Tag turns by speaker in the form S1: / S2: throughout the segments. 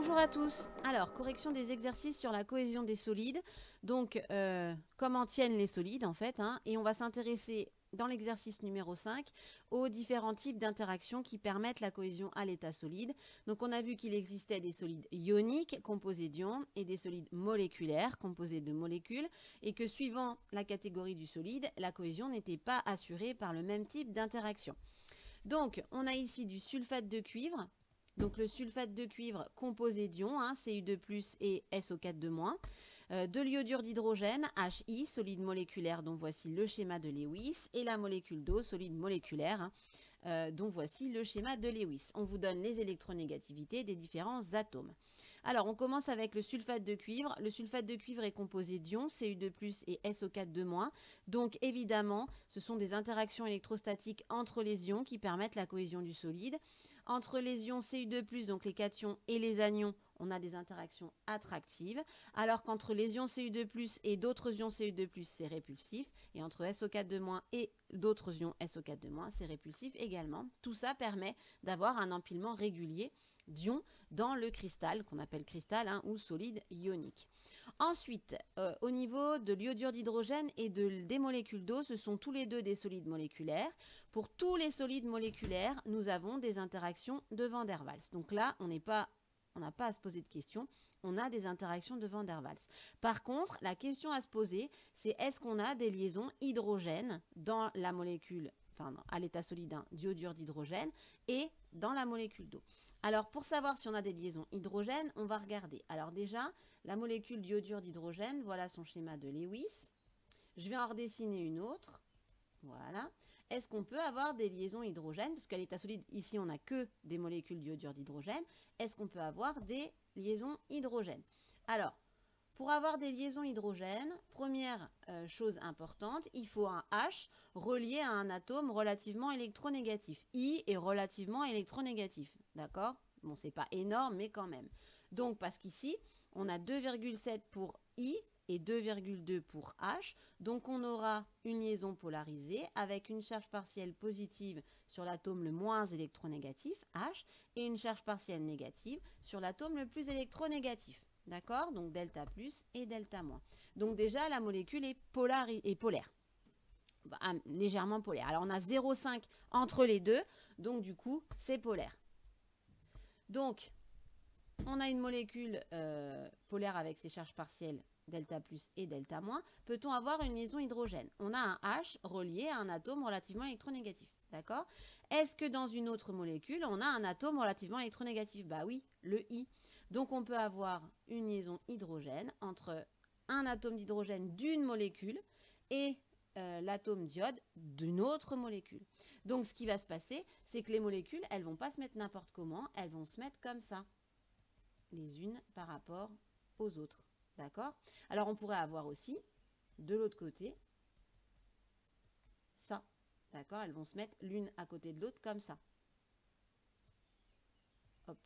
S1: Bonjour à tous. Alors, correction des exercices sur la cohésion des solides. Donc, comment tiennent les solides en fait, hein, et on va s'intéresser dans l'exercice numéro 5 aux différents types d'interactions qui permettent la cohésion à l'état solide. Donc, on a vu qu'il existait des solides ioniques composés d'ions et des solides moléculaires composés de molécules et que suivant la catégorie du solide, la cohésion n'était pas assurée par le même type d'interaction. Donc, on a ici du sulfate de cuivre. Donc, le sulfate de cuivre composé d'ions, hein, Cu2+, et SO4-, de l'iodure d'hydrogène, Hi, solide moléculaire, dont voici le schéma de Lewis, et la molécule d'eau, solide moléculaire, hein, dont voici le schéma de Lewis. On vous donne les électronégativités des différents atomes. Alors, on commence avec le sulfate de cuivre. Le sulfate de cuivre est composé d'ions, Cu2+, et SO4-. Donc, évidemment, ce sont des interactions électrostatiques entre les ions qui permettent la cohésion du solide. Entre les ions Cu2+, donc les cations, et les anions, on a des interactions attractives, alors qu'entre les ions Cu2+, et d'autres ions Cu2+, c'est répulsif, et entre SO4-, et d'autres ions SO4-, c'est répulsif également. Tout ça permet d'avoir un empilement régulier d'ions dans le cristal, qu'on appelle cristal, hein, ou solide ionique. Ensuite, au niveau de l'iodure d'hydrogène et des molécules d'eau, ce sont tous les deux des solides moléculaires. Pour tous les solides moléculaires, nous avons des interactions de Van der Waals. Donc là, on n'a pas à se poser de questions, on a des interactions de Van der Waals. Par contre, la question à se poser, c'est est-ce qu'on a des liaisons hydrogènes dans la molécule, enfin à l'état solide, hein, d'iodure d'hydrogène, et dans la molécule d'eau. Alors, pour savoir si on a des liaisons hydrogènes, on va regarder. Alors déjà, la molécule d'iodure d'hydrogène, voilà son schéma de Lewis. Je vais en redessiner une autre. Voilà. Est-ce qu'on peut avoir des liaisons hydrogènes? Parce qu'à l'état solide, ici, on n'a que des molécules d'iodure d'hydrogène. Est-ce qu'on peut avoir des liaisons hydrogènes? Alors, pour avoir des liaisons hydrogènes, première chose importante, il faut un H relié à un atome relativement électronégatif. I est relativement électronégatif, d'accord? Bon, c'est pas énorme, mais quand même. Donc, parce qu'ici, on a 2,7 pour I et 2,2 pour H. Donc, on aura une liaison polarisée avec une charge partielle positive sur l'atome le moins électronégatif, H, et une charge partielle négative sur l'atome le plus électronégatif. D'accord? Donc delta plus et delta moins. Donc déjà, la molécule est polaire. Bah, légèrement polaire. Alors on a 0,5 entre les deux, donc du coup, c'est polaire. Donc, on a une molécule polaire avec ses charges partielles delta plus et delta moins. Peut-on avoir une liaison hydrogène? On a un H relié à un atome relativement électronégatif. D'accord? Est-ce que dans une autre molécule, on a un atome relativement électronégatif? Bah oui, le I. Donc on peut avoir une liaison hydrogène entre un atome d'hydrogène d'une molécule et l'atome d'iode d'une autre molécule. Donc ce qui va se passer, c'est que les molécules, elles ne vont pas se mettre n'importe comment, elles vont se mettre comme ça, les unes par rapport aux autres. D'accord? Alors on pourrait avoir aussi, de l'autre côté, ça. D'accord? Elles vont se mettre l'une à côté de l'autre comme ça. Hop.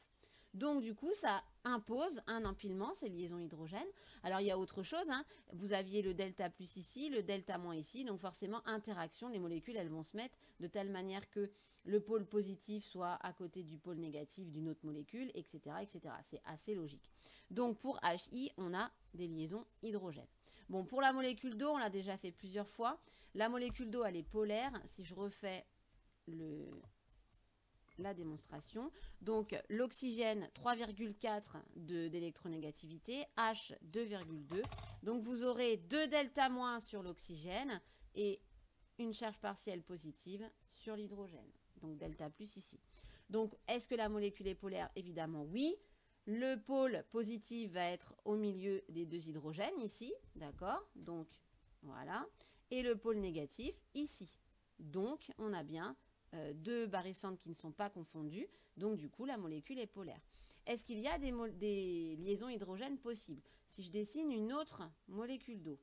S1: Donc, du coup, ça impose un empilement, ces liaisons hydrogènes. Alors, il y a autre chose, hein. Vous aviez le delta plus ici, le delta moins ici. Donc, forcément, interaction, les molécules, elles vont se mettre de telle manière que le pôle positif soit à côté du pôle négatif d'une autre molécule, etc., etc. C'est assez logique. Donc, pour Hi, on a des liaisons hydrogènes. Bon, pour la molécule d'eau, on l'a déjà fait plusieurs fois. La molécule d'eau, elle est polaire. Si je refais la démonstration. Donc l'oxygène 3,4 d'électronégativité, H 2,2. Donc vous aurez 2 delta moins sur l'oxygène et une charge partielle positive sur l'hydrogène. Donc delta plus ici. Donc est-ce que la molécule est polaire? Évidemment oui. Le pôle positif va être au milieu des deux hydrogènes ici, d'accord? Donc voilà. Et le pôle négatif ici. Donc on a bien deux barycentres qui ne sont pas confondus, donc du coup la molécule est polaire. Est-ce qu'il y a des liaisons hydrogènes possibles? Si je dessine une autre molécule d'eau,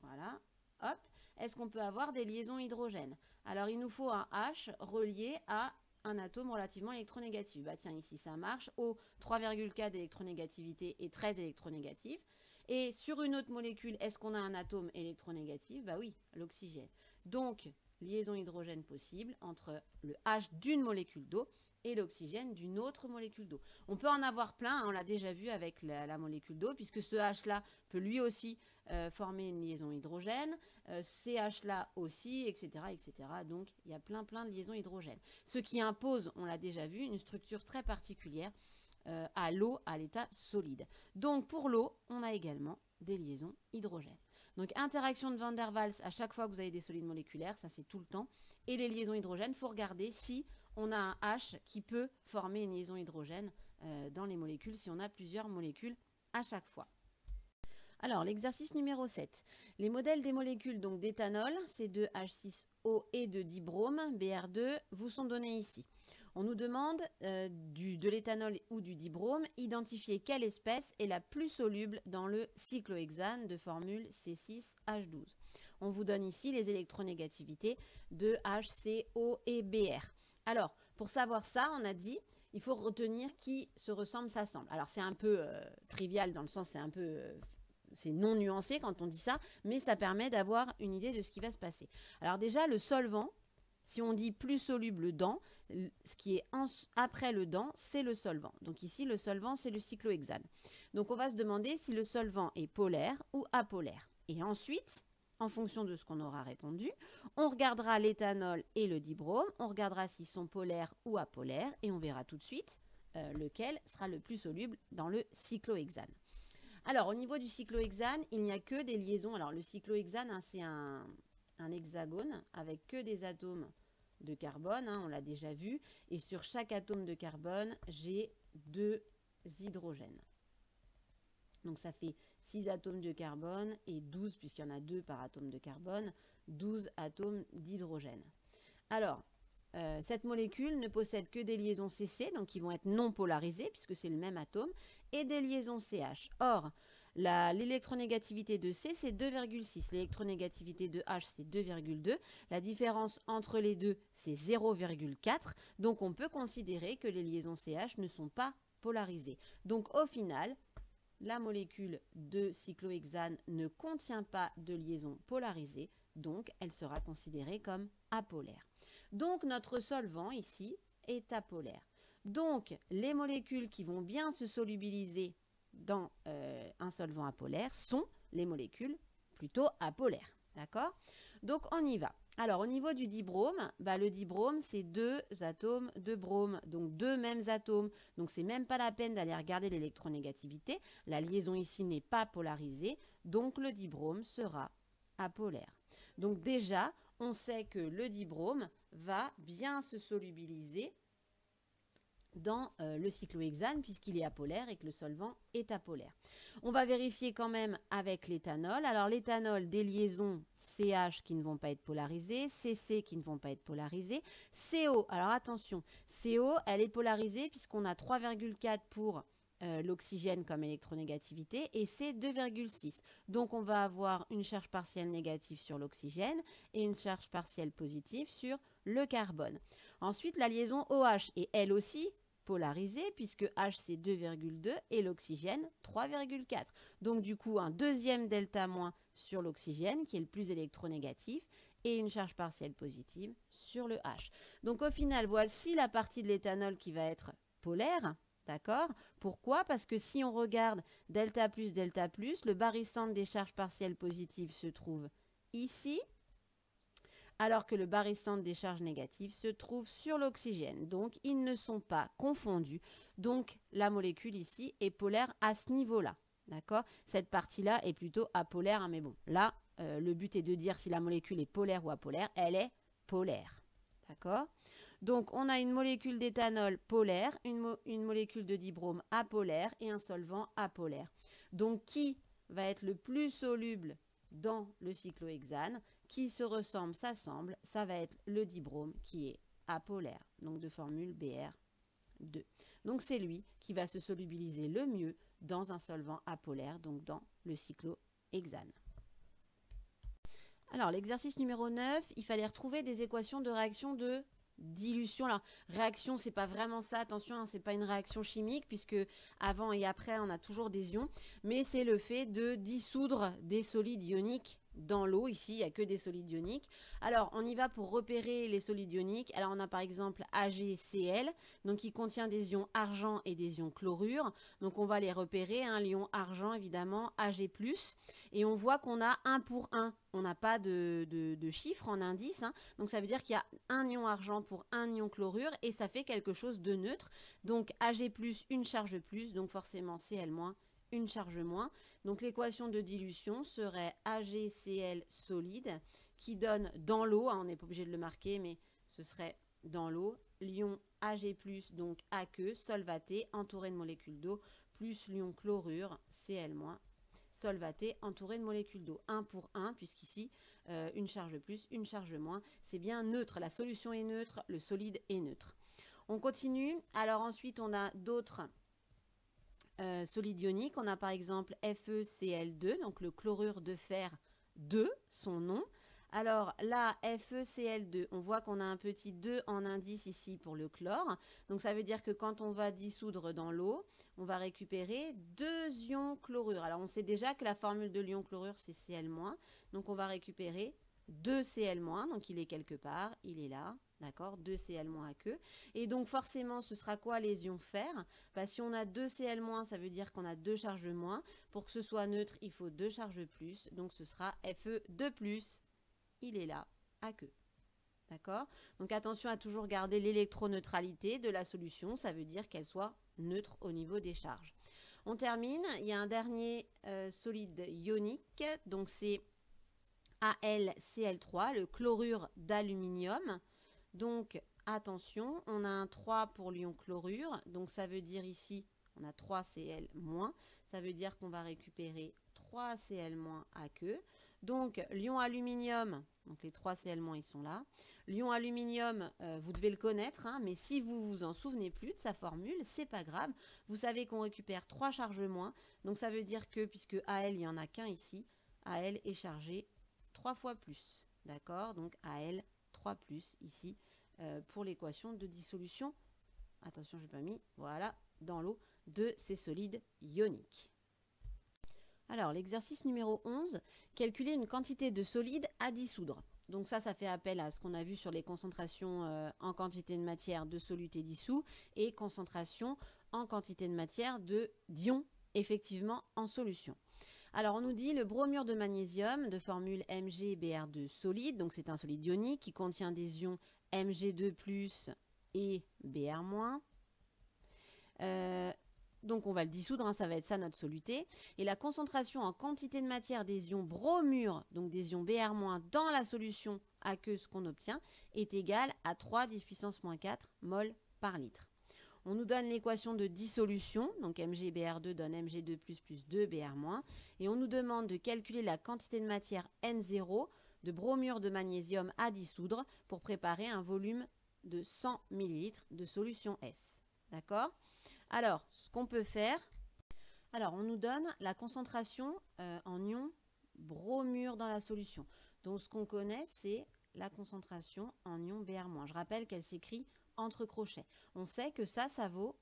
S1: voilà, hop, est-ce qu'on peut avoir des liaisons hydrogènes? Alors il nous faut un H relié à un atome relativement électronégatif. Bah tiens, ici ça marche, O 3,4 d'électronégativité et 13 électronégatif. Et sur une autre molécule, est-ce qu'on a un atome électronégatif? Bah oui, l'oxygène. Donc, liaison hydrogène possible entre le H d'une molécule d'eau et l'oxygène d'une autre molécule d'eau. On peut en avoir plein, hein, on l'a déjà vu avec la molécule d'eau, puisque ce H-là peut lui aussi former une liaison hydrogène, ces H-là aussi, etc., etc. Donc, il y a plein de liaisons hydrogènes. Ce qui impose, on l'a déjà vu, une structure très particulière à l'eau, à l'état solide. Donc, pour l'eau, on a également des liaisons hydrogènes. Donc, interaction de Van der Waals à chaque fois que vous avez des solides moléculaires, ça c'est tout le temps. Et les liaisons hydrogènes, il faut regarder si on a un H qui peut former une liaison hydrogène dans les molécules, si on a plusieurs molécules à chaque fois. Alors, l'exercice numéro 7. Les modèles des molécules donc d'éthanol, C2H6O et de dibrome, BR2, vous sont donnés ici. On nous demande de l'éthanol ou du dibrome, identifier quelle espèce est la plus soluble dans le cyclohexane de formule C6H12. On vous donne ici les électronégativités de HCO et BR. Alors, pour savoir ça, on a dit, il faut retenir qui se ressemble, s'assemble. Alors, c'est un peu trivial dans le sens, c'est non nuancé quand on dit ça, mais ça permet d'avoir une idée de ce qui va se passer. Alors déjà, le solvant, si on dit plus soluble dans, ce qui est après le dans, c'est le solvant. Donc ici, le solvant, c'est le cyclohexane. Donc on va se demander si le solvant est polaire ou apolaire. Et ensuite, en fonction de ce qu'on aura répondu, on regardera l'éthanol et le dibrome, on regardera s'ils sont polaires ou apolaires, et on verra tout de suite lequel sera le plus soluble dans le cyclohexane. Alors, au niveau du cyclohexane, il n'y a que des liaisons. Alors, le cyclohexane, hein, c'est un hexagone avec que des atomes de carbone, hein, on l'a déjà vu. Et sur chaque atome de carbone, j'ai 2 hydrogènes. Donc, ça fait 6 atomes de carbone et 12, puisqu'il y en a 2 par atome de carbone, 12 atomes d'hydrogène. Alors, cette molécule ne possède que des liaisons CC, donc qui vont être non polarisées, puisque c'est le même atome, et des liaisons CH. Or, l'électronégativité de C, c'est 2,6. L'électronégativité de H, c'est 2,2. La différence entre les deux, c'est 0,4. Donc, on peut considérer que les liaisons CH ne sont pas polarisées. Donc, au final, la molécule de cyclohexane ne contient pas de liaison polarisée, donc elle sera considérée comme apolaire. Donc, notre solvant ici est apolaire. Donc, les molécules qui vont bien se solubiliser dans un solvant apolaire sont les molécules plutôt apolaires. D'accord? Donc, on y va. Alors, au niveau du dibrome, le dibrome, c'est 2 atomes de brome, donc 2 mêmes atomes. Donc, c'est même pas la peine d'aller regarder l'électronégativité. La liaison ici n'est pas polarisée, donc le dibrome sera apolaire. Donc, déjà, on sait que le dibrome va bien se solubiliser dans le cyclohexane puisqu'il est apolaire et que le solvant est apolaire. On va vérifier quand même avec l'éthanol. Alors l'éthanol, des liaisons CH qui ne vont pas être polarisées, CC qui ne vont pas être polarisées, CO, alors attention, CO, elle est polarisée puisqu'on a 3,4 pour l'oxygène comme électronégativité et c'est 2,6. Donc on va avoir une charge partielle négative sur l'oxygène et une charge partielle positive sur le carbone. Ensuite, la liaison OH est elle aussi polarisée puisque H c'est 2,2 et l'oxygène 3,4. Donc du coup un deuxième delta moins sur l'oxygène qui est le plus électronégatif et une charge partielle positive sur le H. Donc au final, voici la partie de l'éthanol qui va être polaire. D'accord? Pourquoi? Parce que si on regarde delta plus, le barycentre des charges partielles positives se trouve ici, alors que le barycentre des charges négatives se trouve sur l'oxygène. Donc, ils ne sont pas confondus. Donc, la molécule ici est polaire à ce niveau-là. D'accord? Cette partie-là est plutôt apolaire, hein, mais bon, là, le but est de dire si la molécule est polaire ou apolaire. Elle est polaire. D'accord? Donc, on a une molécule d'éthanol polaire, une molécule de dibrome apolaire et un solvant apolaire. Donc, qui va être le plus soluble dans le cyclohexane, qui se ressemble, s'assemble, ça va être le dibrome qui est apolaire, donc de formule BR2. Donc, c'est lui qui va se solubiliser le mieux dans un solvant apolaire, donc dans le cyclohexane. Alors, l'exercice numéro 9, il fallait retrouver des équations de réaction de dilution. Alors, réaction, c'est pas vraiment ça, attention, hein, c'est pas une réaction chimique, puisque avant et après, on a toujours des ions, mais c'est le fait de dissoudre des solides ioniques dans l'eau. Ici, il n'y a que des solides ioniques. Alors, on y va pour repérer les solides ioniques. Alors, on a par exemple AgCl, donc qui contient des ions argent et des ions chlorure. Donc, on va les repérer. L'ion argent, évidemment, Ag+. Et on voit qu'on a 1 pour 1. On n'a pas de chiffre en indice. Donc, ça veut dire qu'il y a un ion argent pour un ion chlorure. Et ça fait quelque chose de neutre. Donc, Ag+, une charge plus. Donc, forcément, Cl-, une charge moins. Donc l'équation de dilution serait AgCl solide qui donne dans l'eau, on n'est pas obligé de le marquer, mais ce serait dans l'eau, l'ion Ag+, donc aqueux, solvaté, entouré de molécules d'eau, plus l'ion chlorure, Cl-, solvaté, entouré de molécules d'eau. 1 pour 1, puisqu'ici, une charge plus, une charge moins. C'est bien neutre, la solution est neutre, le solide est neutre. On continue. Alors ensuite, on a d'autres solides ioniques. On a par exemple FeCl2, donc le chlorure de fer 2, son nom. Alors là, FeCl2, on voit qu'on a un petit 2 en indice ici pour le chlore. Donc ça veut dire que quand on va dissoudre dans l'eau, on va récupérer 2 ions chlorure. Alors on sait déjà que la formule de l'ion chlorure, c'est Cl-. Donc on va récupérer 2 Cl-, donc il est quelque part, il est là. D'accord, 2 Cl- aqueux. Et donc forcément, ce sera quoi les ions fer? Si on a 2 Cl-, ça veut dire qu'on a 2 charges moins. Pour que ce soit neutre, il faut 2 charges plus. Donc ce sera Fe2+. Il est là, aqueux. D'accord? Donc attention à toujours garder l'électroneutralité de la solution. Ça veut dire qu'elle soit neutre au niveau des charges. On termine. Il y a un dernier solide ionique. Donc c'est AlCl3, le chlorure d'aluminium. Donc, attention, on a un 3 pour l'ion chlorure. Donc, ça veut dire ici, on a 3 Cl-. Ça veut dire qu'on va récupérer 3 Cl- aqueux. Donc, l'ion aluminium, donc les 3 Cl-, ils sont là. L'ion aluminium, vous devez le connaître, mais si vous vous en souvenez plus de sa formule, c'est pas grave. Vous savez qu'on récupère 3 charges moins. Donc, ça veut dire que, puisque Al, il n'y en a qu'un ici, Al est chargé 3 fois plus. D'accord? Donc, Al 3 plus ici pour l'équation de dissolution. Attention, je n'ai pas mis. Voilà, dans l'eau de ces solides ioniques. Alors, l'exercice numéro 11, calculer une quantité de solide à dissoudre. Donc ça fait appel à ce qu'on a vu sur les concentrations en quantité de matière de soluté dissous et concentration en quantité de matière d'ions effectivement en solution. Alors, on nous dit le bromure de magnésium de formule MgBr2 solide, donc c'est un solide ionique qui contient des ions Mg2+, et Br-. Donc, on va le dissoudre, ça va être ça notre soluté. Et la concentration en quantité de matière des ions bromure, donc des ions Br- dans la solution aqueuse qu'on obtient, est égale à 3 10 puissance moins 4 mol par litre. On nous donne l'équation de dissolution, donc MgBr2 donne Mg2+, plus 2Br-. Et on nous demande de calculer la quantité de matière N0 de bromure de magnésium à dissoudre pour préparer un volume de 100 ml de solution S. D'accord? Alors, ce qu'on peut faire, on nous donne la concentration en ion bromure dans la solution. Donc, ce qu'on connaît, c'est la concentration en ion Br-. Je rappelle qu'elle s'écrit entre crochets. On sait que ça vaut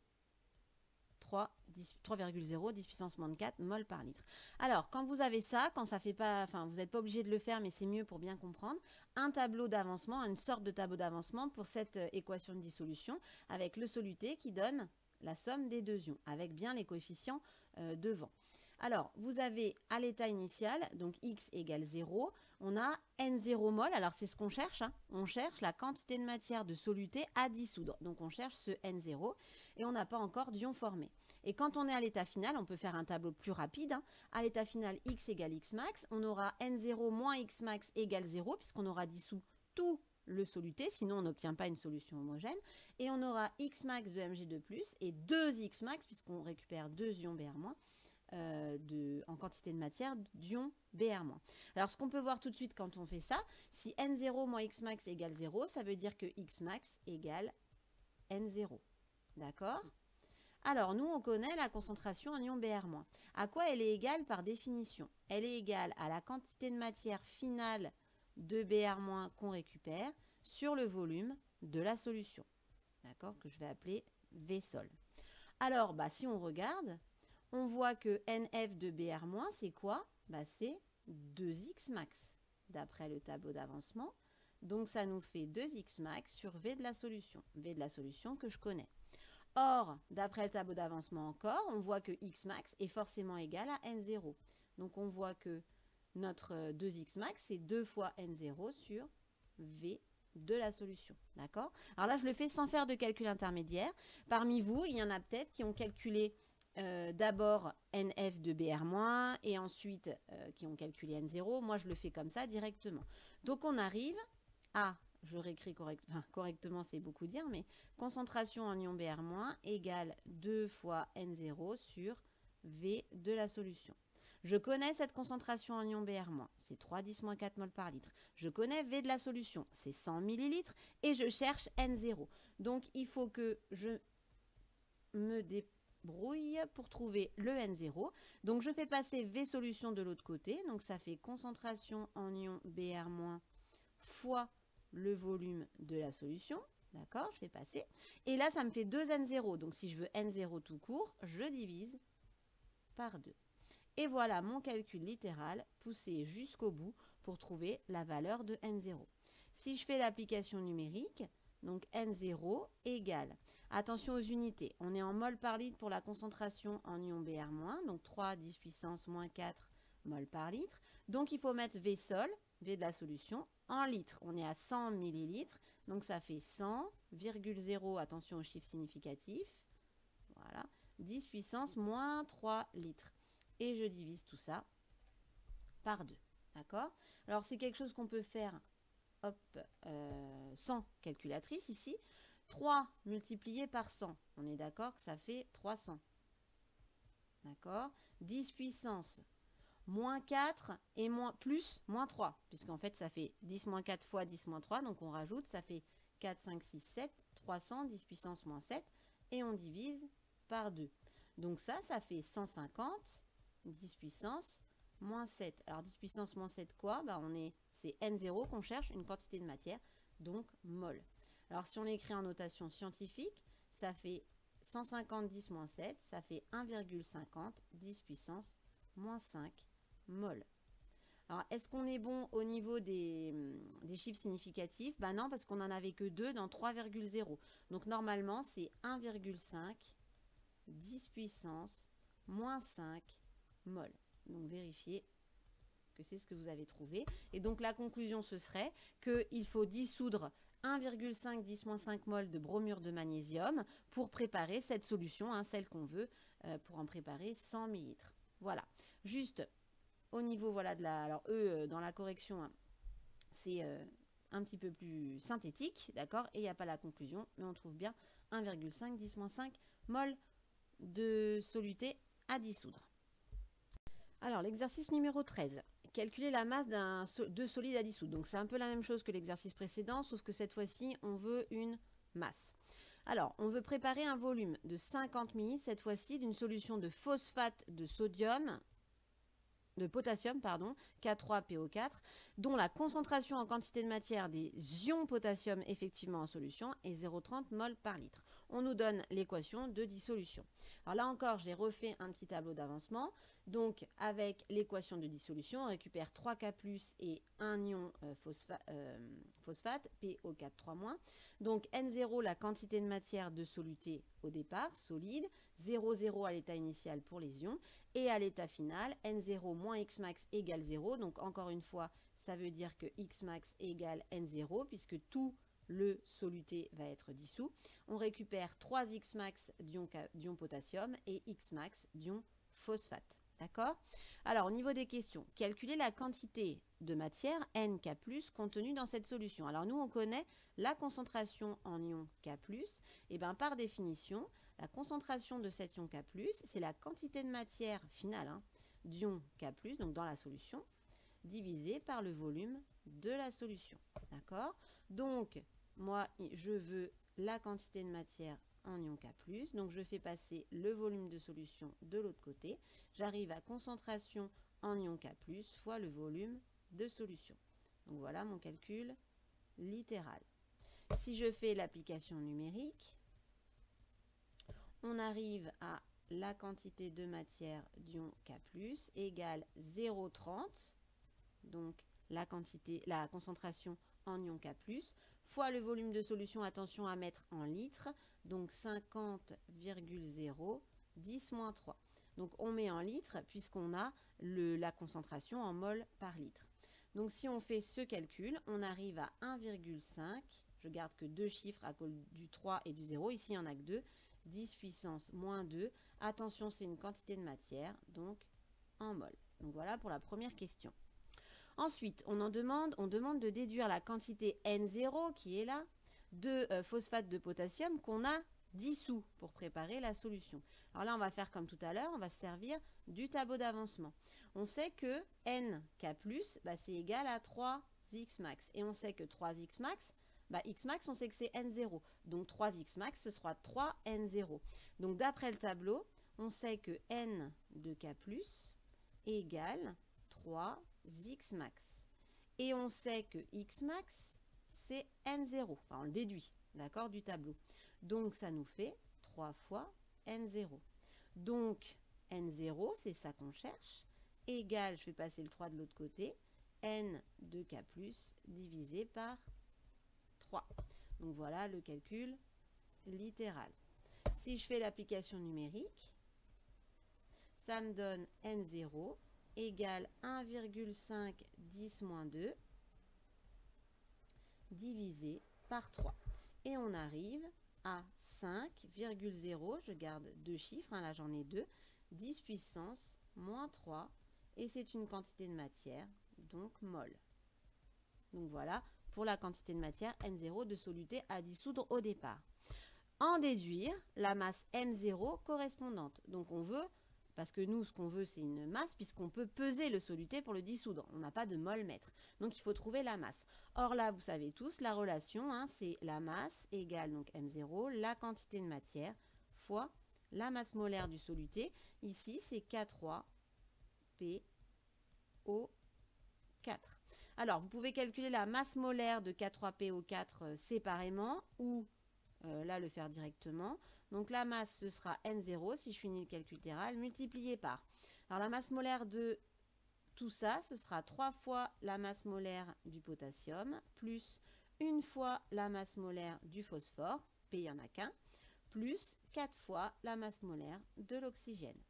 S1: 3,0 10 puissance moins 4 mol par litre. Alors, quand vous avez ça, quand ça fait pas, vous n'êtes pas obligé de le faire, mais c'est mieux pour bien comprendre, un tableau d'avancement, une sorte de tableau d'avancement pour cette équation de dissolution avec le soluté qui donne la somme des deux ions, avec bien les coefficients devant. Alors, vous avez à l'état initial, donc x égale 0, on a N0 mol. Alors, c'est ce qu'on cherche. On cherche la quantité de matière de soluté à dissoudre. Donc, on cherche ce N0 et on n'a pas encore d'ion formé. Et quand on est à l'état final, on peut faire un tableau plus rapide. À l'état final, x égale x max, on aura N0 moins x max égale 0 puisqu'on aura dissous tout le soluté, sinon on n'obtient pas une solution homogène. Et on aura x max de Mg2+, et 2x max puisqu'on récupère 2 ions Br-, en quantité de matière d'ion Br-. Alors, ce qu'on peut voir tout de suite quand on fait ça, si N0 moins x max égale 0, ça veut dire que x max égale N0. D'accord? Alors, nous, on connaît la concentration en ion Br-. À quoi elle est égale par définition? Elle est égale à la quantité de matière finale de Br- qu'on récupère sur le volume de la solution. D'accord? Que je vais appeler V sol. Alors, si on regarde, on voit que NF de Br-, c'est quoi? C'est 2x max, d'après le tableau d'avancement. Donc, ça nous fait 2x max sur V de la solution. V de la solution que je connais. Or, d'après le tableau d'avancement encore, on voit que x max est forcément égal à n0. Donc, on voit que notre 2x max, c'est 2 fois n0 sur V de la solution. D'accord? Alors là, je le fais sans faire de calcul intermédiaire. Parmi vous, il y en a peut-être qui ont calculé d'abord nf de br- et ensuite qui ont calculé n0. Moi, je le fais comme ça directement. Donc, on arrive à, je réécris correctement, c'est beaucoup dire, mais concentration en ion Br- égale 2 fois n0 sur V de la solution. Je connais cette concentration en ion Br-, c'est 3,10-4 mol par litre. Je connais V de la solution, c'est 100 millilitres, et je cherche N0. Donc, il faut que je me débrouille pour trouver le N0. Donc, je fais passer V solution de l'autre côté. Donc, ça fait concentration en ion Br- fois le volume de la solution. D'accord, je fais passer. Et là, ça me fait 2N0. Donc, si je veux N0 tout court, je divise par 2. Et voilà mon calcul littéral poussé jusqu'au bout pour trouver la valeur de N0. Si je fais l'application numérique, donc N0 égale, attention aux unités, on est en mol par litre pour la concentration en ion Br-, donc 3 10 puissance moins 4 mol par litre. Donc il faut mettre V sol, V de la solution, en litres. On est à 100 millilitres, donc ça fait 100,0, attention aux chiffres significatifs, voilà, 10 puissance moins 3 litres. Et je divise tout ça par 2. D'accord? Alors, c'est quelque chose qu'on peut faire hop, sans calculatrice ici. 3 multiplié par 100. On est d'accord que ça fait 300. D'accord? 10 puissance moins 4 et moins 3. Puisqu'en fait, ça fait 10 moins 4 fois 10 moins 3. Donc, on rajoute, ça fait 4, 5, 6, 7, 300, 10 puissance moins 7. Et on divise par 2. Donc, ça fait 150. 10 puissance moins 7. Alors 10 puissance moins 7 quoi? C'est N0 qu'on cherche, une quantité de matière, donc mol. Alors si on l'écrit en notation scientifique, ça fait 150 10 moins 7, ça fait 1,50 10 puissance moins 5 mol. Alors est-ce qu'on est bon au niveau des chiffres significatifs? Ben non, parce qu'on n'en avait que 2 dans 3,0. Donc normalement c'est 1,5 10 puissance moins 5 mol. Donc vérifiez que c'est ce que vous avez trouvé. Et donc la conclusion ce serait qu'il faut dissoudre 1,5 10-5 mol de bromure de magnésium pour préparer cette solution, hein, celle qu'on veut, pour en préparer 100 millilitres. Voilà. Juste au niveau voilà, de la... Alors eux, dans la correction, hein, c'est un petit peu plus synthétique, d'accord? Et il n'y a pas la conclusion, mais on trouve bien 1,5 10-5 mol de soluté à dissoudre. Alors, l'exercice numéro 13. Calculer la masse de solide à dissoudre. Donc, c'est un peu la même chose que l'exercice précédent, sauf que cette fois-ci, on veut une masse. Alors, on veut préparer un volume de 50 ml, cette fois-ci, d'une solution de phosphate de sodium, de potassium, pardon, K3PO4, dont la concentration en quantité de matière des ions potassium effectivement en solution est 0,30 mol par litre. On nous donne l'équation de dissolution. Alors là encore, j'ai refait un petit tableau d'avancement. Donc, avec l'équation de dissolution, on récupère 3K+, et un ion phosphate, PO4,3-. Donc, N0, la quantité de matière de soluté au départ, solide, 0,0 à l'état initial pour les ions, et à l'état final, N0 moins Xmax égale 0. Donc, encore une fois, ça veut dire que Xmax égale N0, puisque tout le soluté va être dissous. On récupère 3X max d'ion potassium et X max d'ion phosphate. D'accord? Alors, au niveau des questions, calculer la quantité de matière NK+, contenue dans cette solution. Alors, nous, on connaît la concentration en ion K+. Et bien, par définition, la concentration de cet ion K+, c'est la quantité de matière finale, hein, d'ion K+, donc dans la solution, divisé par le volume de la solution. D'accord? Donc, moi, je veux la quantité de matière en ion K+, donc je fais passer le volume de solution de l'autre côté. J'arrive à concentration en ion K+, fois le volume de solution. Donc voilà mon calcul littéral. Si je fais l'application numérique, on arrive à la quantité de matière d'ion K+, égale 0,30 donc la concentration en ion K+, fois le volume de solution, attention à mettre en litres, donc 50,0 10-3. Donc on met en litres puisqu'on a la concentration en mol par litre. Donc si on fait ce calcul, on arrive à 1,5. Je garde que deux chiffres à cause du 3 et du 0. Ici, il n'y en a que 2. 10 puissance moins 2. Attention, c'est une quantité de matière, donc en mol. Donc voilà pour la première question. Ensuite, on demande de déduire la quantité N0 qui est là de phosphate de potassium qu'on a dissous pour préparer la solution. Alors là, on va faire comme tout à l'heure, on va se servir du tableau d'avancement. On sait que NK+, c'est égal à 3x max. Et on sait que 3x max, x max, on sait que c'est N0. Donc 3x max, ce sera 3N0. Donc d'après le tableau, on sait que N de K+, égale 3x max. Et on sait que x max, c'est N0. Enfin, on le déduit, d'accord, du tableau. Donc ça nous fait 3 fois N0. Donc N0, c'est ça qu'on cherche, égale, je vais passer le 3 de l'autre côté, N de K+, divisé par 3. Donc voilà le calcul littéral. Si je fais l'application numérique, ça me donne N0 égale 1,5 10-2 divisé par 3. Et on arrive à 5,0, je garde deux chiffres, là j'en ai deux, 10 puissance moins 3, et c'est une quantité de matière, donc mol. Donc voilà pour la quantité de matière N0 de soluté à dissoudre au départ. En déduire la masse M0 correspondante. Donc on veut, parce que nous ce qu'on veut c'est une masse, puisqu'on peut peser le soluté pour le dissoudre. On n'a pas de mol mètre. Donc il faut trouver la masse. Or là, vous savez tous, la relation, c'est la masse égale donc M0, la quantité de matière, fois la masse molaire du soluté. Ici, c'est K3PO4. Alors, vous pouvez calculer la masse molaire de K3PO4 séparément ou là le faire directement. Donc la masse, ce sera N0, si je finis le calcul littéral, multiplié par. Alors la masse molaire de tout ça, ce sera 3 fois la masse molaire du potassium, plus une fois la masse molaire du phosphore, P il n'y en a qu'un, plus 4 fois la masse molaire de l'oxygène.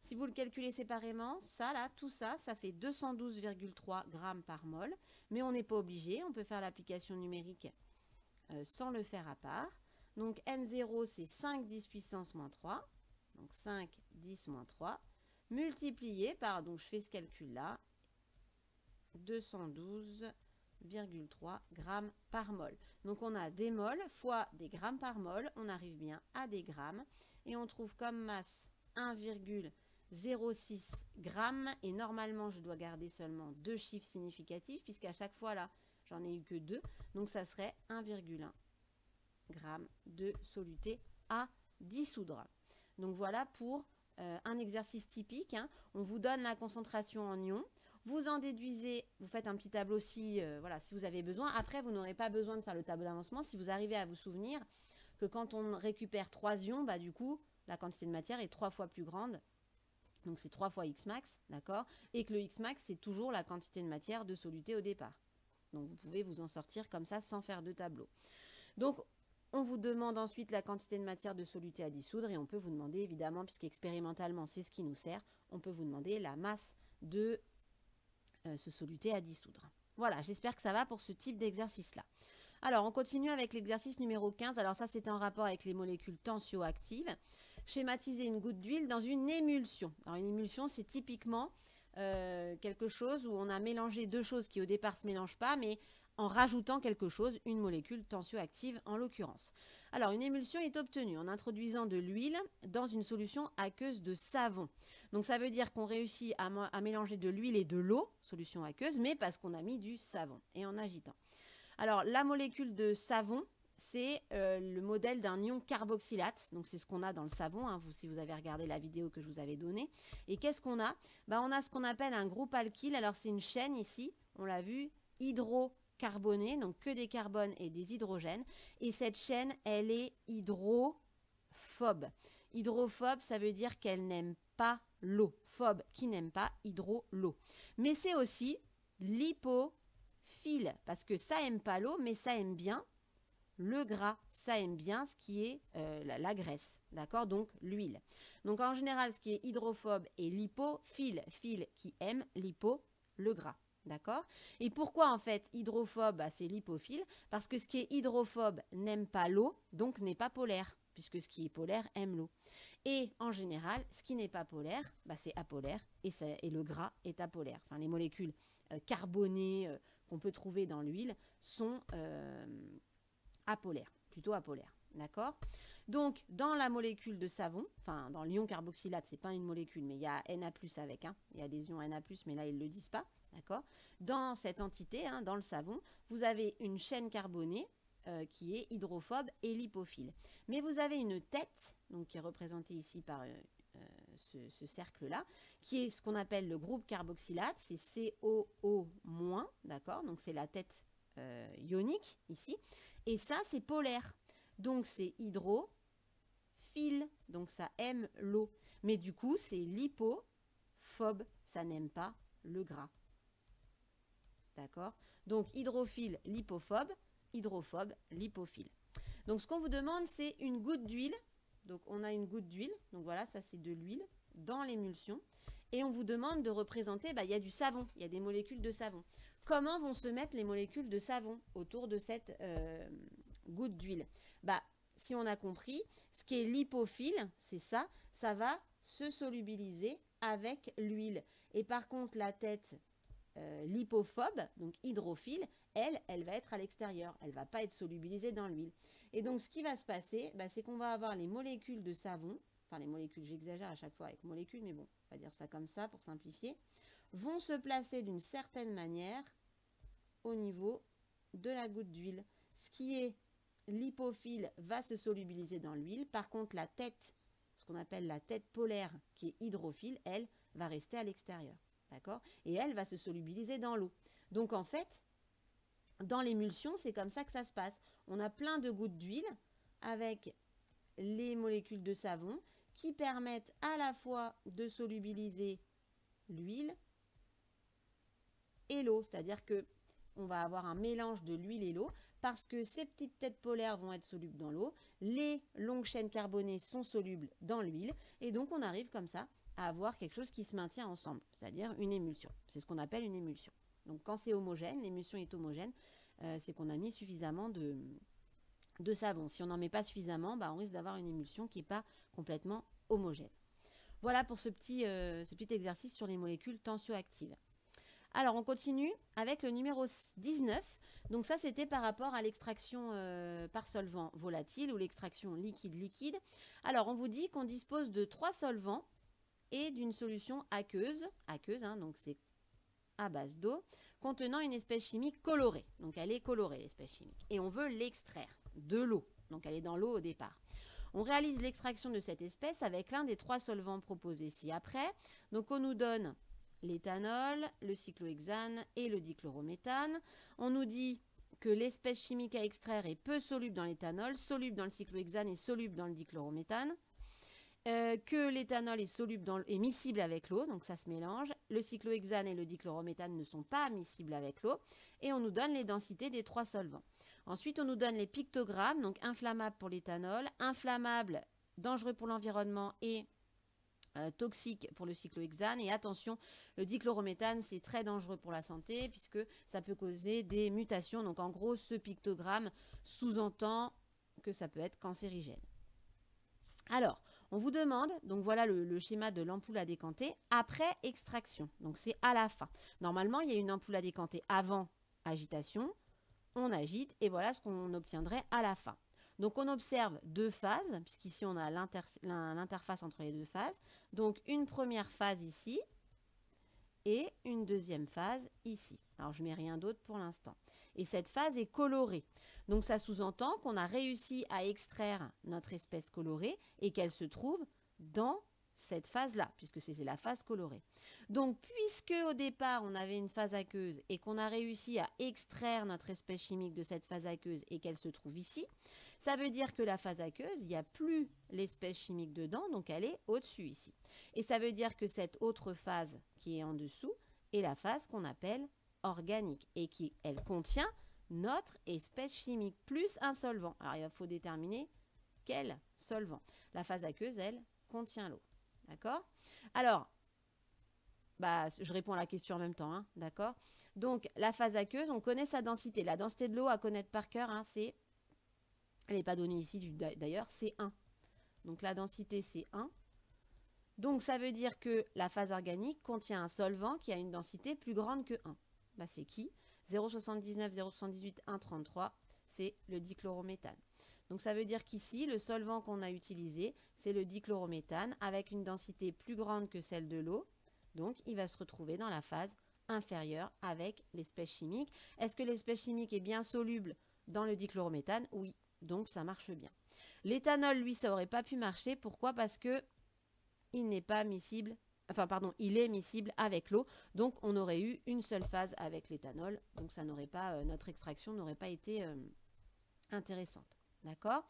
S1: Si vous le calculez séparément, ça là, tout ça, ça fait 212,3 grammes par mol, mais on n'est pas obligé, on peut faire l'application numérique sans le faire à part. Donc N0, c'est 5 10 puissance moins 3, donc 5 10 moins 3, multiplié par, donc je fais ce calcul-là, 212,3 grammes par mol. Donc on a des mols fois des grammes par mol, on arrive bien à des grammes, et on trouve comme masse 1,06 grammes, et normalement je dois garder seulement deux chiffres significatifs, puisqu'à chaque fois là, j'en ai eu que deux, donc ça serait 1,1 g de soluté à dissoudre. Donc voilà pour un exercice typique. On vous donne la concentration en ions, vous en déduisez, vous faites un petit tableau si vous avez besoin. Après, vous n'aurez pas besoin de faire le tableau d'avancement si vous arrivez à vous souvenir que quand on récupère 3 ions, du coup, la quantité de matière est 3 fois plus grande. Donc c'est 3 fois X max, d'accord? Et que le X max, c'est toujours la quantité de matière de soluté au départ. Donc vous pouvez vous en sortir comme ça sans faire de tableau. Donc on vous demande ensuite la quantité de matière de soluté à dissoudre, et on peut vous demander évidemment, puisqu'expérimentalement c'est ce qui nous sert, on peut vous demander la masse de ce soluté à dissoudre. Voilà, j'espère que ça va pour ce type d'exercice-là. Alors, on continue avec l'exercice numéro 15. Alors ça, c'est en rapport avec les molécules tensioactives. Schématiser une goutte d'huile dans une émulsion. Alors une émulsion, c'est typiquement quelque chose où on a mélangé deux choses qui au départ ne se mélangent pas, mais en rajoutant quelque chose, une molécule tensioactive en l'occurrence. Alors une émulsion est obtenue en introduisant de l'huile dans une solution aqueuse de savon. Donc ça veut dire qu'on réussit à mélanger de l'huile et de l'eau, solution aqueuse, mais parce qu'on a mis du savon et en agitant. Alors la molécule de savon, c'est le modèle d'un ion carboxylate. Donc c'est ce qu'on a dans le savon, si vous avez regardé la vidéo que je vous avais donnée. Et qu'est-ce qu'on a? On a ce qu'on appelle un groupe alkyle. Alors c'est une chaîne ici, on l'a vu, hydrocarboné, donc que des carbones et des hydrogènes. Et cette chaîne, elle est hydrophobe. Hydrophobe, ça veut dire qu'elle n'aime pas l'eau. Phobe, qui n'aime pas, hydro, l'eau. Mais c'est aussi lipophile, parce que ça aime pas l'eau, mais ça aime bien le gras, ça aime bien ce qui est la graisse, d'accord? Donc l'huile. Donc en général, ce qui est hydrophobe est lipophile, phile qui aime, lipo, le gras, d'accord? Et pourquoi en fait hydrophobe, bah, c'est lipophile? Parce que ce qui est hydrophobe n'aime pas l'eau, donc n'est pas polaire, puisque ce qui est polaire aime l'eau. Et en général, ce qui n'est pas polaire, bah, c'est apolaire, et le gras est apolaire. Enfin, les molécules carbonées qu'on peut trouver dans l'huile sont apolaire, plutôt apolaire, d'accord? Donc, dans la molécule de savon, enfin, dans l'ion carboxylate, c'est pas une molécule, mais il y a Na+, avec, hein, il y a des ions Na+, mais là, ils ne le disent pas, d'accord? Dans cette entité, hein, dans le savon, vous avez une chaîne carbonée qui est hydrophobe et lipophile. Mais vous avez une tête, donc qui est représentée ici par ce cercle-là, qui est ce qu'on appelle le groupe carboxylate, c'est COO-, d'accord? Donc, c'est la tête ionique, ici. Et ça, c'est polaire. Donc, c'est hydrophile. Donc, ça aime l'eau. Mais du coup, c'est lipophobe. Ça n'aime pas le gras. D'accord? Donc, hydrophile, lipophobe. Hydrophobe, lipophile. Donc, ce qu'on vous demande, c'est une goutte d'huile. Donc, on a une goutte d'huile. Donc, voilà, ça, c'est de l'huile dans l'émulsion. Et on vous demande de représenter, bah, il y a du savon. Il y a des molécules de savon. Comment vont se mettre les molécules de savon autour de cette goutte d'huile? Bah, si on a compris, ce qui est lipophile, c'est ça, ça va se solubiliser avec l'huile. Et par contre, la tête lipophobe, donc hydrophile, elle va être à l'extérieur. Elle ne va pas être solubilisée dans l'huile. Et donc, ce qui va se passer, bah, c'est qu'on va avoir les molécules de savon, enfin les molécules, j'exagère à chaque fois avec molécules, mais bon, on va dire ça comme ça pour simplifier, vont se placer d'une certaine manière au niveau de la goutte d'huile. Ce qui est lipophile va se solubiliser dans l'huile. Par contre, la tête, ce qu'on appelle la tête polaire, qui est hydrophile, elle va rester à l'extérieur. D'accord? Et elle va se solubiliser dans l'eau. Donc, en fait, dans l'émulsion, c'est comme ça que ça se passe. On a plein de gouttes d'huile avec les molécules de savon qui permettent à la fois de solubiliser l'huile et l'eau. C'est-à-dire que on va avoir un mélange de l'huile et l'eau parce que ces petites têtes polaires vont être solubles dans l'eau, les longues chaînes carbonées sont solubles dans l'huile et donc on arrive comme ça à avoir quelque chose qui se maintient ensemble, c'est-à-dire une émulsion. C'est ce qu'on appelle une émulsion. Donc quand c'est homogène, l'émulsion est homogène, c'est qu'on a mis suffisamment de savon. Si on n'en met pas suffisamment, bah, on risque d'avoir une émulsion qui n'est pas complètement homogène. Voilà pour ce petit exercice sur les molécules tensioactives. Alors, on continue avec le numéro 19. Donc ça, c'était par rapport à l'extraction par solvant volatile ou l'extraction liquide-liquide. Alors, on vous dit qu'on dispose de 3 solvants et d'une solution aqueuse, hein, donc c'est à base d'eau, contenant une espèce chimique colorée. Donc, elle est colorée, l'espèce chimique. Et on veut l'extraire de l'eau. Donc, elle est dans l'eau au départ. On réalise l'extraction de cette espèce avec l'un des 3 solvants proposés ci-après. Donc, on nous donne l'éthanol, le cyclohexane et le dichlorométhane. On nous dit que l'espèce chimique à extraire est peu soluble dans l'éthanol, soluble dans le cyclohexane et soluble dans le dichlorométhane. Que l'éthanol est miscible avec l'eau, donc ça se mélange. Le cyclohexane et le dichlorométhane ne sont pas miscibles avec l'eau. Et on nous donne les densités des 3 solvants. Ensuite, on nous donne les pictogrammes, donc inflammable pour l'éthanol, inflammable, dangereux pour l'environnement et toxique pour le cyclohexane. Et attention, le dichlorométhane, c'est très dangereux pour la santé puisque ça peut causer des mutations. Donc en gros, ce pictogramme sous-entend que ça peut être cancérigène. Alors, on vous demande, donc voilà le schéma de l'ampoule à décanter après extraction. Donc c'est à la fin. Normalement, il y a une ampoule à décanter avant agitation. On agite et voilà ce qu'on obtiendrait à la fin. Donc, on observe 2 phases, puisqu'ici, on a l'interface entre les 2 phases. Donc, une première phase ici et une deuxième phase ici. Alors, je ne mets rien d'autre pour l'instant. Et cette phase est colorée. Donc, ça sous-entend qu'on a réussi à extraire notre espèce colorée et qu'elle se trouve dans cette phase-là, puisque c'est la phase colorée. Donc, puisque au départ, on avait une phase aqueuse et qu'on a réussi à extraire notre espèce chimique de cette phase aqueuse et qu'elle se trouve ici, ça veut dire que la phase aqueuse, il n'y a plus l'espèce chimique dedans, donc elle est au-dessus ici. Et ça veut dire que cette autre phase qui est en dessous est la phase qu'on appelle organique et qu'elle contient notre espèce chimique plus un solvant. Alors, il faut déterminer quel solvant. La phase aqueuse, elle, contient l'eau. D'accord? Alors, je réponds à la question en même temps. Hein, d'accord? Donc, la phase aqueuse, on connaît sa densité. La densité de l'eau à connaître par cœur, hein, c'est... Elle n'est pas donnée ici d'ailleurs, c'est 1. Donc, la densité, c'est 1. Donc, ça veut dire que la phase organique contient un solvant qui a une densité plus grande que 1. Bah, c'est qui? 0,79, 0,78, 1,33, c'est le dichlorométhane. Donc, ça veut dire qu'ici, le solvant qu'on a utilisé, c'est le dichlorométhane avec une densité plus grande que celle de l'eau. Donc, il va se retrouver dans la phase inférieure avec l'espèce chimique. Est-ce que l'espèce chimique est bien soluble dans le dichlorométhane? Oui, donc ça marche bien. L'éthanol, lui, ça n'aurait pas pu marcher. Pourquoi? Parce que il n'est pas miscible, il est miscible avec l'eau. Donc, on aurait eu une seule phase avec l'éthanol. Donc, ça n'aurait pas, notre extraction n'aurait pas été intéressante. D'accord?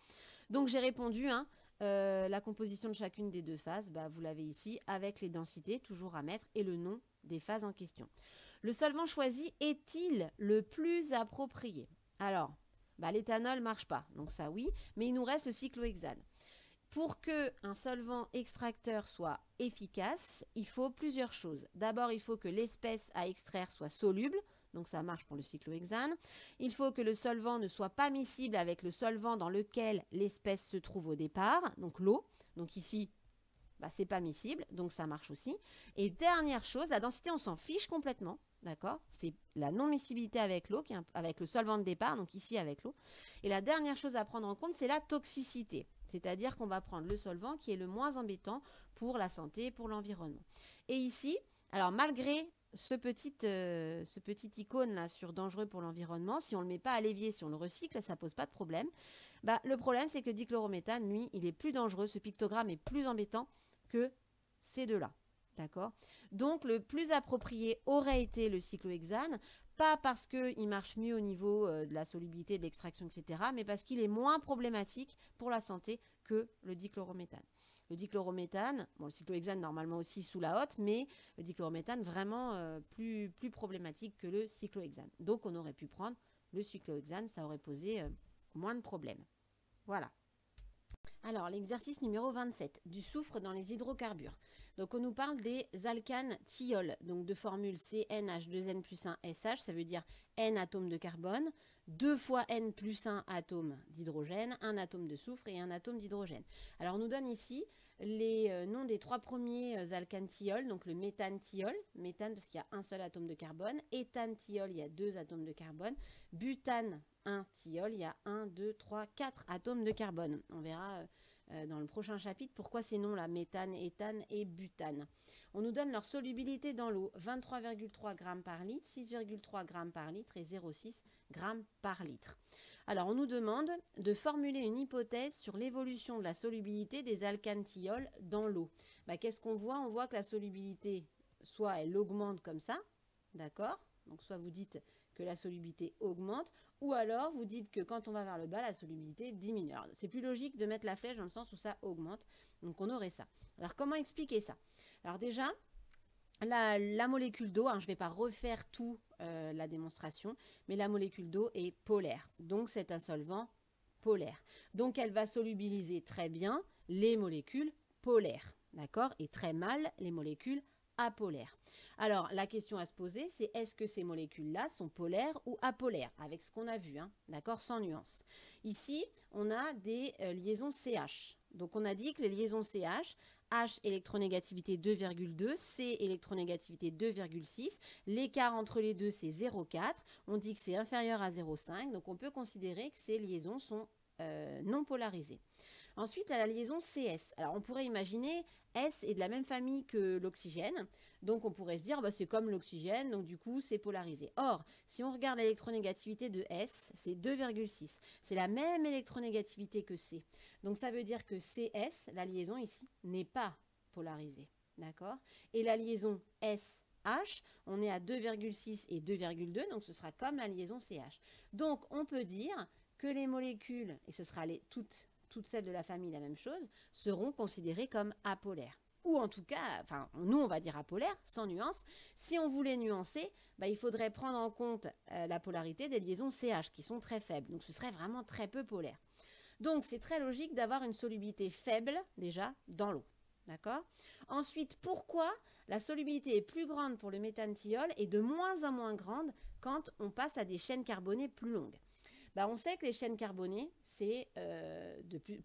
S1: Donc, j'ai répondu, hein, la composition de chacune des deux phases, vous l'avez ici, avec les densités, toujours à mettre, et le nom des phases en question. Le solvant choisi est-il le plus approprié? Alors, l'éthanol ne marche pas, donc ça oui, mais il nous reste le cyclohexane. Pour qu'un solvant extracteur soit efficace, il faut plusieurs choses. D'abord, il faut que l'espèce à extraire soit soluble, donc ça marche pour le cyclohexane. Il faut que le solvant ne soit pas miscible avec le solvant dans lequel l'espèce se trouve au départ, donc l'eau. Donc ici, c'est pas miscible, donc ça marche aussi. Et dernière chose, la densité, on s'en fiche complètement, d'accord? C'est la non-miscibilité avec l'eau, avec le solvant de départ, donc ici avec l'eau. Et la dernière chose à prendre en compte, c'est la toxicité. C'est-à-dire qu'on va prendre le solvant qui est le moins embêtant pour la santé, pour l'environnement. Et ici, alors malgré ce petit icône là sur dangereux pour l'environnement, si on ne le met pas à l'évier, si on le recycle, ça ne pose pas de problème. Le problème, c'est que le dichlorométhane, lui, il est plus dangereux, ce pictogramme est plus embêtant que ces deux-là. D'accord? Donc, le plus approprié aurait été le cyclohexane, pas parce qu'il marche mieux au niveau de la solubilité, de l'extraction, etc., mais parce qu'il est moins problématique pour la santé que le dichlorométhane. Le dichlorométhane, le cyclohexane normalement aussi sous la hotte, mais le dichlorométhane vraiment plus problématique que le cyclohexane. Donc, on aurait pu prendre le cyclohexane, ça aurait posé moins de problèmes. Voilà. Alors, l'exercice numéro 27, du soufre dans les hydrocarbures. Donc, on nous parle des alcanes thiols, donc de formule CnH2n plus 1 SH, ça veut dire N atomes de carbone, 2 fois N plus 1 atomes d'hydrogène, 1 atome de soufre et 1 atome d'hydrogène. Alors, on nous donne ici les noms des 3 premiers alcanes thiols, donc le méthane-thiol, méthane parce qu'il y a un seul atome de carbone, éthane-thiol, il y a 2 atomes de carbone, butane, 1 thiol, il y a 1, 2, 3, 4 atomes de carbone. On verra dans le prochain chapitre pourquoi ces noms-là, méthane, éthane et butane. On nous donne leur solubilité dans l'eau, 23,3 g par litre, 6,3 g par litre et 0,6 g par litre. Alors, on nous demande de formuler une hypothèse sur l'évolution de la solubilité des alcanes thiols dans l'eau. Qu'est-ce qu'on voit? On voit que la solubilité, soit elle augmente comme ça, d'accord? Donc, soit vous dites que la solubilité augmente, ou alors vous dites que quand on va vers le bas, la solubilité diminue. C'est plus logique de mettre la flèche dans le sens où ça augmente. Donc, on aurait ça. Alors, comment expliquer ça? Alors déjà, la molécule d'eau, je ne vais pas refaire tout la démonstration, mais la molécule d'eau est polaire. Donc, c'est un solvant polaire. Donc, elle va solubiliser très bien les molécules polaires, d'accord? Et très mal les molécules apolaires. Alors, la question à se poser, c'est est-ce que ces molécules-là sont polaires ou apolaires? Avec ce qu'on a vu, d'accord? Sans nuance. Ici, on a des liaisons CH. Donc, on a dit que les liaisons CH, H électronégativité 2,2, C électronégativité 2,6. L'écart entre les deux, c'est 0,4. On dit que c'est inférieur à 0,5. Donc, on peut considérer que ces liaisons sont non polarisées. Ensuite, à la liaison CS. Alors, on pourrait imaginer S est de la même famille que l'oxygène. Donc, on pourrait se dire, c'est comme l'oxygène, donc du coup, c'est polarisé. Or, si on regarde l'électronégativité de S, c'est 2,6. C'est la même électronégativité que C. Donc, ça veut dire que CS, la liaison ici, n'est pas polarisée. D'accord? Et la liaison SH, on est à 2,6 et 2,2, donc ce sera comme la liaison CH. Donc, on peut dire que les molécules, et ce sera toutes celles de la famille la même chose, seront considérées comme apolaires. ou en tout cas, enfin nous on va dire apolaire, sans nuance. Si on voulait nuancer, il faudrait prendre en compte la polarité des liaisons CH qui sont très faibles. Donc ce serait vraiment très peu polaire. Donc c'est très logique d'avoir une solubilité faible déjà dans l'eau. D'accord? Ensuite, pourquoi la solubilité est plus grande pour le méthanthiol et de moins en moins grande quand on passe à des chaînes carbonées plus longues? On sait que les chaînes carbonées, c'est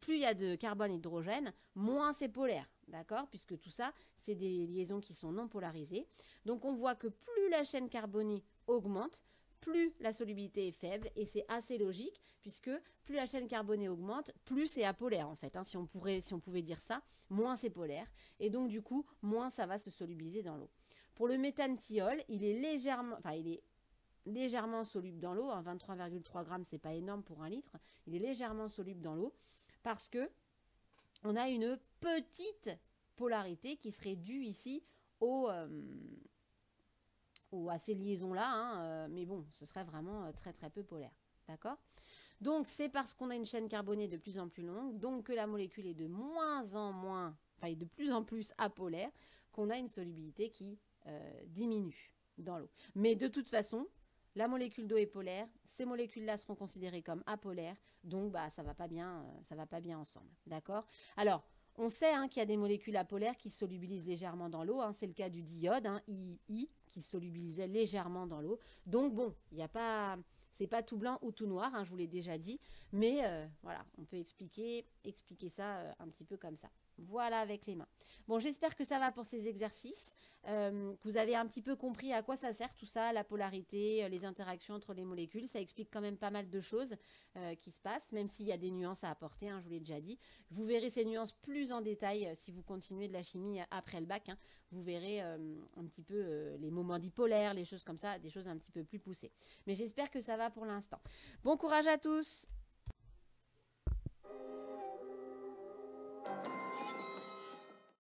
S1: plus il y a de carbone et d'hydrogène, moins c'est polaire, d'accord? Puisque tout ça, c'est des liaisons qui sont non polarisées. Donc on voit que plus la chaîne carbonée augmente, plus la solubilité est faible, et c'est assez logique, puisque plus la chaîne carbonée augmente, plus c'est apolaire en fait. Si on pouvait dire ça, moins c'est polaire, et donc du coup, moins ça va se solubiliser dans l'eau. Pour le méthanthiol, il est légèrement soluble dans l'eau, 23,3 grammes, c'est pas énorme pour un litre, il est légèrement soluble dans l'eau parce que on a une petite polarité qui serait due ici à ces liaisons-là, mais bon, ce serait vraiment très très peu polaire, d'accord? Donc c'est parce qu'on a une chaîne carbonée de plus en plus longue, donc que la molécule est de moins en moins, enfin de plus en plus apolaire, qu'on a une solubilité qui diminue dans l'eau. Mais de toute façon, la molécule d'eau est polaire, ces molécules-là seront considérées comme apolaires, donc ça va pas bien ensemble, d'accord? Alors, on sait qu'il y a des molécules apolaires qui solubilisent légèrement dans l'eau, c'est le cas du diode, II, qui solubilisait légèrement dans l'eau. Donc bon, c'est pas tout blanc ou tout noir, je vous l'ai déjà dit, mais voilà, on peut expliquer ça un petit peu comme ça. Voilà avec les mains. Bon, j'espère que ça va pour ces exercices, que vous avez un petit peu compris à quoi ça sert tout ça, la polarité, les interactions entre les molécules. Ça explique quand même pas mal de choses qui se passent, même s'il y a des nuances à apporter, je vous l'ai déjà dit. Vous verrez ces nuances plus en détail si vous continuez de la chimie après le bac. Vous verrez un petit peu les moments dipolaires, les choses comme ça, des choses un petit peu plus poussées. Mais j'espère que ça va pour l'instant. Bon courage à tous!